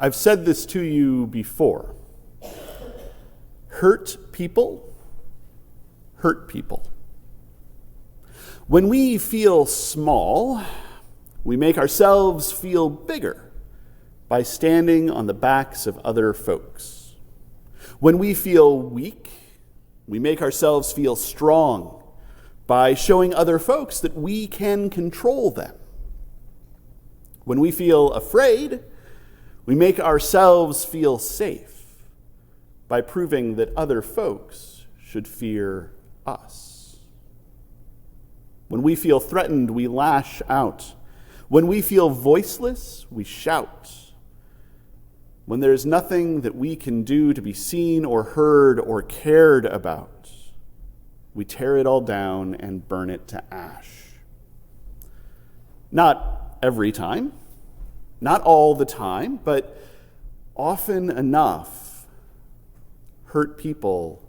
I've said this to you before. Hurt people hurt people. When we feel small, we make ourselves feel bigger by standing on the backs of other folks. When we feel weak, we make ourselves feel strong by showing other folks that we can control them. When we feel afraid, we make ourselves feel safe by proving that other folks should fear us. When we feel threatened, we lash out. When we feel voiceless, we shout. When there's nothing that we can do to be seen or heard or cared about, we tear it all down and burn it to ash. Not every time, not all the time, but often enough, hurt people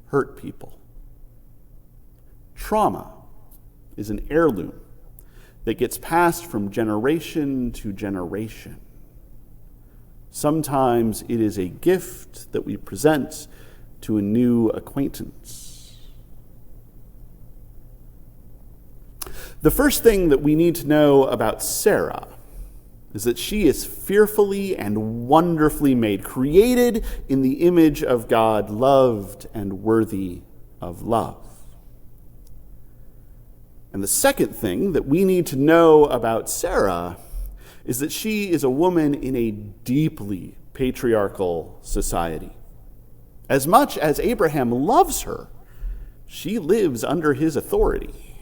hurt people. Trauma is an heirloom that gets passed from generation to generation. Sometimes it is a gift that we present to a new acquaintance. The first thing that we need to know about Sarah is that she is fearfully and wonderfully made, created in the image of God, loved and worthy of love. And the second thing that we need to know about Sarah is that she is a woman in a deeply patriarchal society. As much as Abraham loves her, she lives under his authority,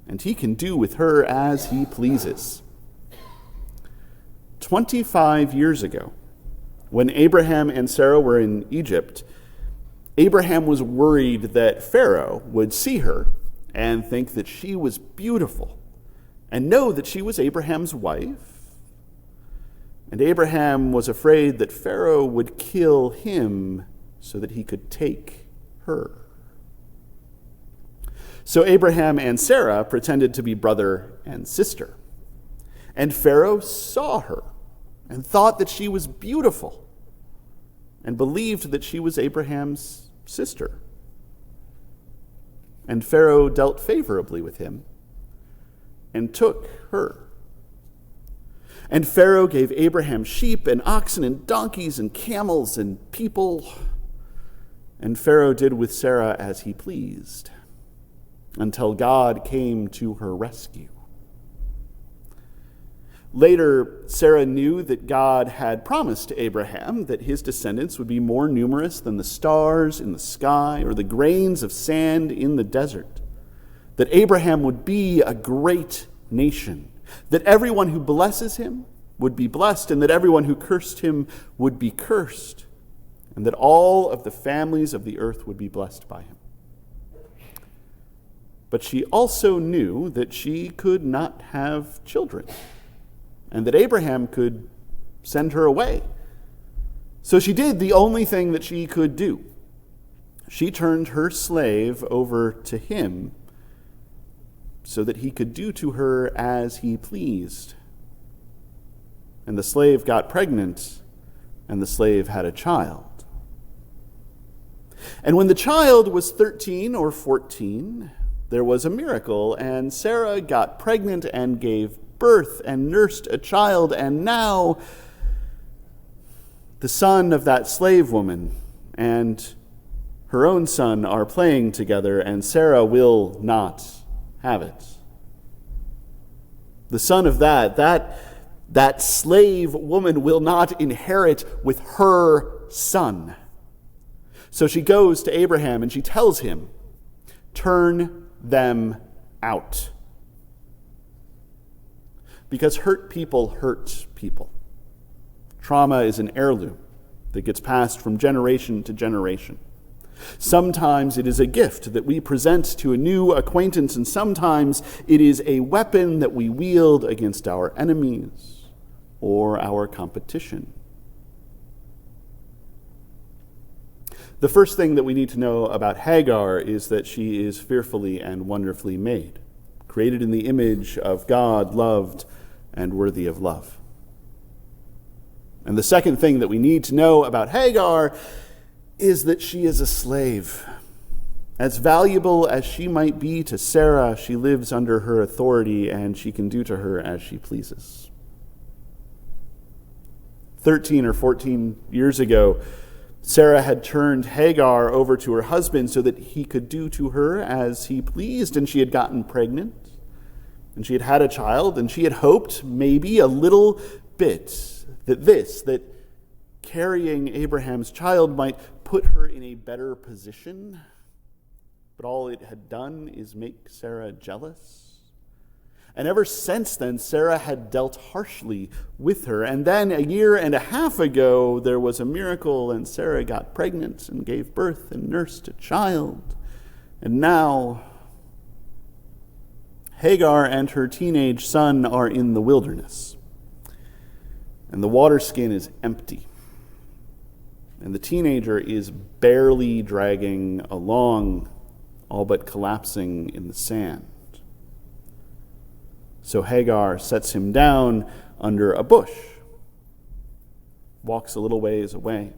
and he can do with her as he pleases. 25 years ago, when Abraham and Sarah were in Egypt, Abraham was worried that Pharaoh would see her and think that she was beautiful and know that she was Abraham's wife. And Abraham was afraid that Pharaoh would kill him so that he could take her. So Abraham and Sarah pretended to be brother and sister. And Pharaoh saw her and thought that she was beautiful and believed that she was Abraham's sister. And Pharaoh dealt favorably with him and took her. And Pharaoh gave Abraham sheep and oxen and donkeys and camels and people. And Pharaoh did with Sarah as he pleased, until God came to her rescue. Later, Sarah knew that God had promised to Abraham that his descendants would be more numerous than the stars in the sky or the grains of sand in the desert, that Abraham would be a great nation, that everyone who blesses him would be blessed, and that everyone who cursed him would be cursed, and that all of the families of the earth would be blessed by him. But she also knew that she could not have children, and that Abraham could send her away. So she did the only thing that she could do. She turned her slave over to him so that he could do to her as he pleased. And the slave got pregnant, and the slave had a child. And when the child was 13 or 14, there was a miracle, and Sarah got pregnant and gave birth and nursed a child, and now the son of that slave woman and her own son are playing together, and Sarah will not have it. The son of that slave woman will not inherit with her son. So she goes to Abraham and she tells him, "Turn them out." Because hurt people hurt people. Trauma is an heirloom that gets passed from generation to generation. Sometimes it is a gift that we present to a new acquaintance, and sometimes it is a weapon that we wield against our enemies or our competition. The first thing that we need to know about Hagar is that she is fearfully and wonderfully made, created in the image of God, loved and worthy of love. And the second thing that we need to know about Hagar is that she is a slave. As valuable as she might be to Sarah, she lives under her authority and she can do to her as she pleases. 13 or 14 years ago, Sarah had turned Hagar over to her husband so that he could do to her as he pleased, and she had gotten pregnant, and she had had a child, and she had hoped maybe a little bit that carrying Abraham's child might put her in a better position. But all it had done is make Sarah jealous. And ever since then, Sarah had dealt harshly with her. And then 1.5 years ago, there was a miracle, and Sarah got pregnant and gave birth and nursed a child. And now, Hagar and her teenage son are in the wilderness. And the water skin is empty. And the teenager is barely dragging along, all but collapsing in the sand. So Hagar sets him down under a bush, walks a little ways away,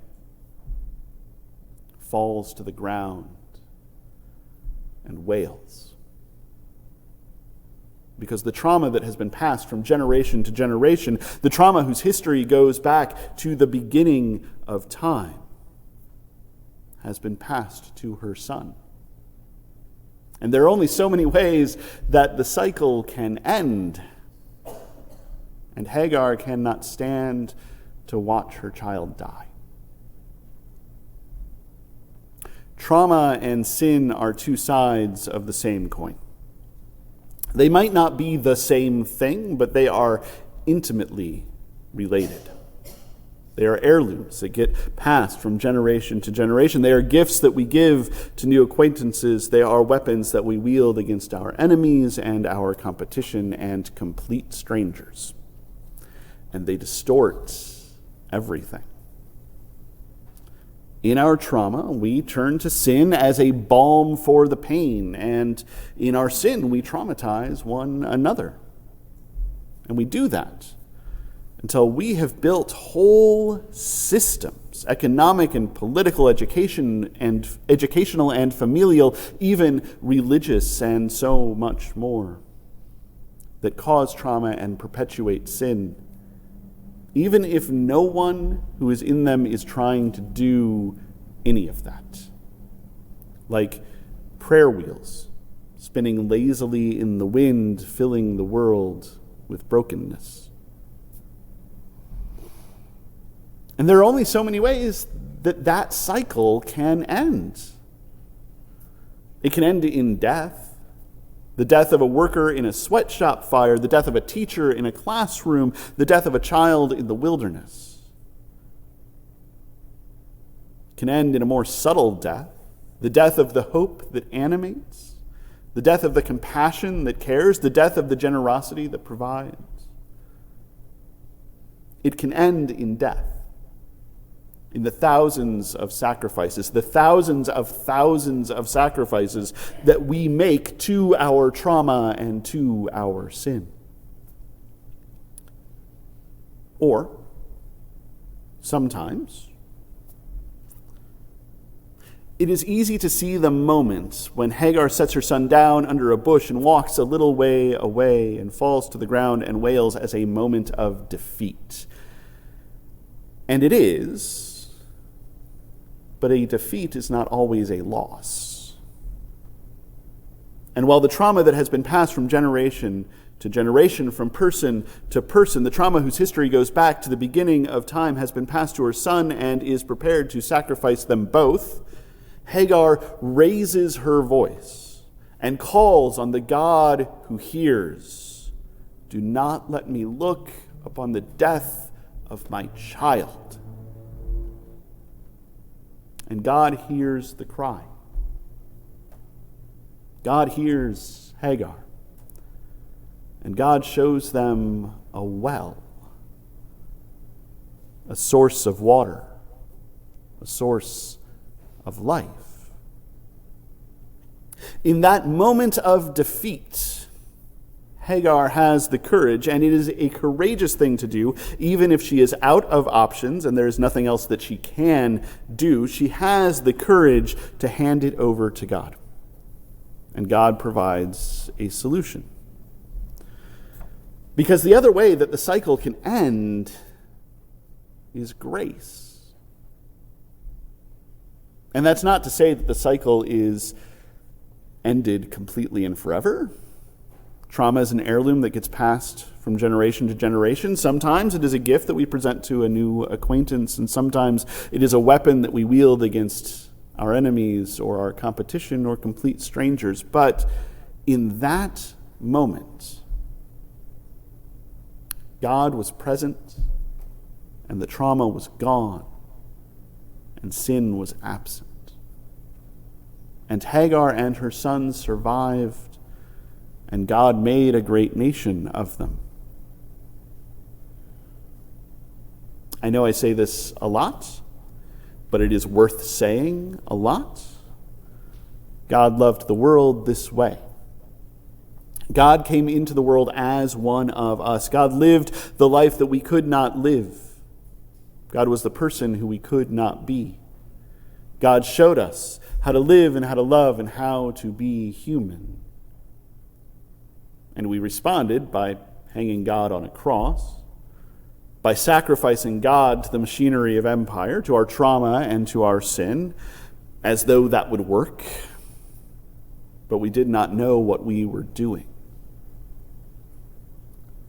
falls to the ground, and wails. Because the trauma that has been passed from generation to generation, the trauma whose history goes back to the beginning of time, has been passed to her son. And there are only so many ways that the cycle can end. And Hagar cannot stand to watch her child die. Trauma and sin are two sides of the same coin. They might not be the same thing, but they are intimately related. They are heirlooms that get passed from generation to generation. They are gifts that we give to new acquaintances. They are weapons that we wield against our enemies and our competition and complete strangers. And they distort everything. In our trauma, we turn to sin as a balm for the pain, and in our sin, we traumatize one another. And we do that until we have built whole systems, economic and political, educational and familial, even religious, and so much more, that cause trauma and perpetuate sin, even if no one who is in them is trying to do any of that. Like prayer wheels spinning lazily in the wind, filling the world with brokenness. And there are only so many ways that cycle can end. It can end in death. The death of a worker in a sweatshop fire, the death of a teacher in a classroom, the death of a child in the wilderness. It can end in a more subtle death, the death of the hope that animates, the death of the compassion that cares, the death of the generosity that provides. It can end in death, in the thousands of sacrifices, the thousands of sacrifices that we make to our trauma and to our sin. Or, sometimes, it is easy to see the moment when Hagar sets her son down under a bush and walks a little way away and falls to the ground and wails as a moment of defeat. And it is. But a defeat is not always a loss. And while the trauma that has been passed from generation to generation, from person to person, the trauma whose history goes back to the beginning of time has been passed to her son and is prepared to sacrifice them both, Hagar raises her voice and calls on the God who hears. Do not let me look upon the death of my child. And God hears the cry. God hears Hagar. And God shows them a well, a source of water, a source of life. In that moment of defeat, Hagar has the courage, and it is a courageous thing to do, even if she is out of options and there is nothing else that she can do. She has the courage to hand it over to God. And God provides a solution. Because the other way that the cycle can end is grace. And that's not to say that the cycle is ended completely and forever. Trauma is an heirloom that gets passed from generation to generation. Sometimes it is a gift that we present to a new acquaintance, and sometimes it is a weapon that we wield against our enemies or our competition or complete strangers. But in that moment, God was present, and the trauma was gone, and sin was absent. And Hagar and her sons survived, and God made a great nation of them. I know I say this a lot, but it is worth saying a lot. God loved the world this way. God came into the world as one of us. God lived the life that we could not live. God was the person who we could not be. God showed us how to live and how to love and how to be human. And we responded by hanging God on a cross, by sacrificing God to the machinery of empire, to our trauma and to our sin, as though that would work. But we did not know what we were doing.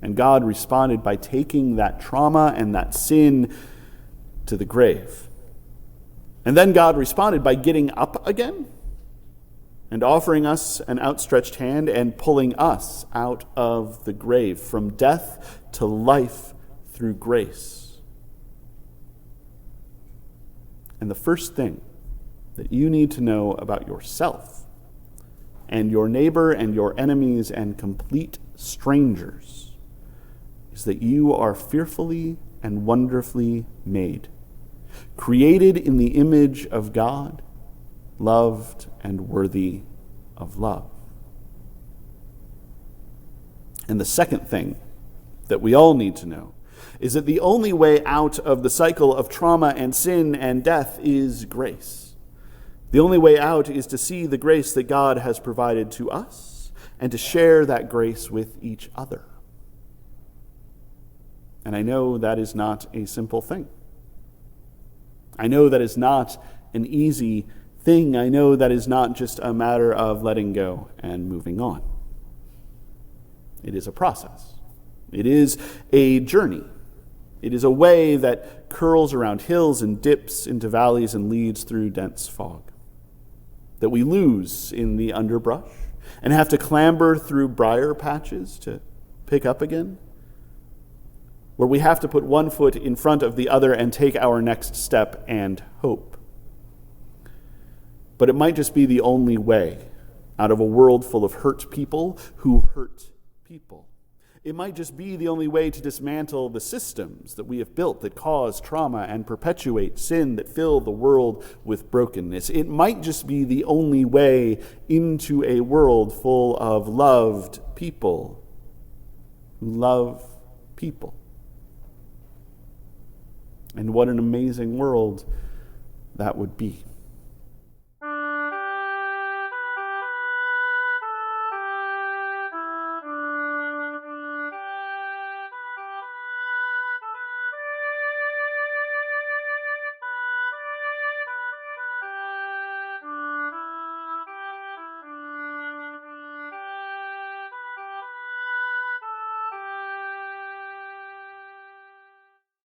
And God responded by taking that trauma and that sin to the grave. And then God responded by getting up again and offering us an outstretched hand and pulling us out of the grave, from death to life through grace. And the first thing that you need to know about yourself and your neighbor and your enemies and complete strangers is that you are fearfully and wonderfully made, created in the image of God, loved and worthy of love. And the second thing that we all need to know is that the only way out of the cycle of trauma and sin and death is grace. The only way out is to see the grace that God has provided to us and to share that grace with each other. And I know that is not a simple thing. I know that is not an easy thing. I know that is not just a matter of letting go and moving on. It is a process. It is a journey. It is a way that curls around hills and dips into valleys and leads through dense fog, that we lose in the underbrush and have to clamber through briar patches to pick up again, where we have to put one foot in front of the other and take our next step and hope. But it might just be the only way out of a world full of hurt people who hurt people. It might just be the only way to dismantle the systems that we have built that cause trauma and perpetuate sin, that fill the world with brokenness. It might just be the only way into a world full of loved people who love people. And what an amazing world that would be.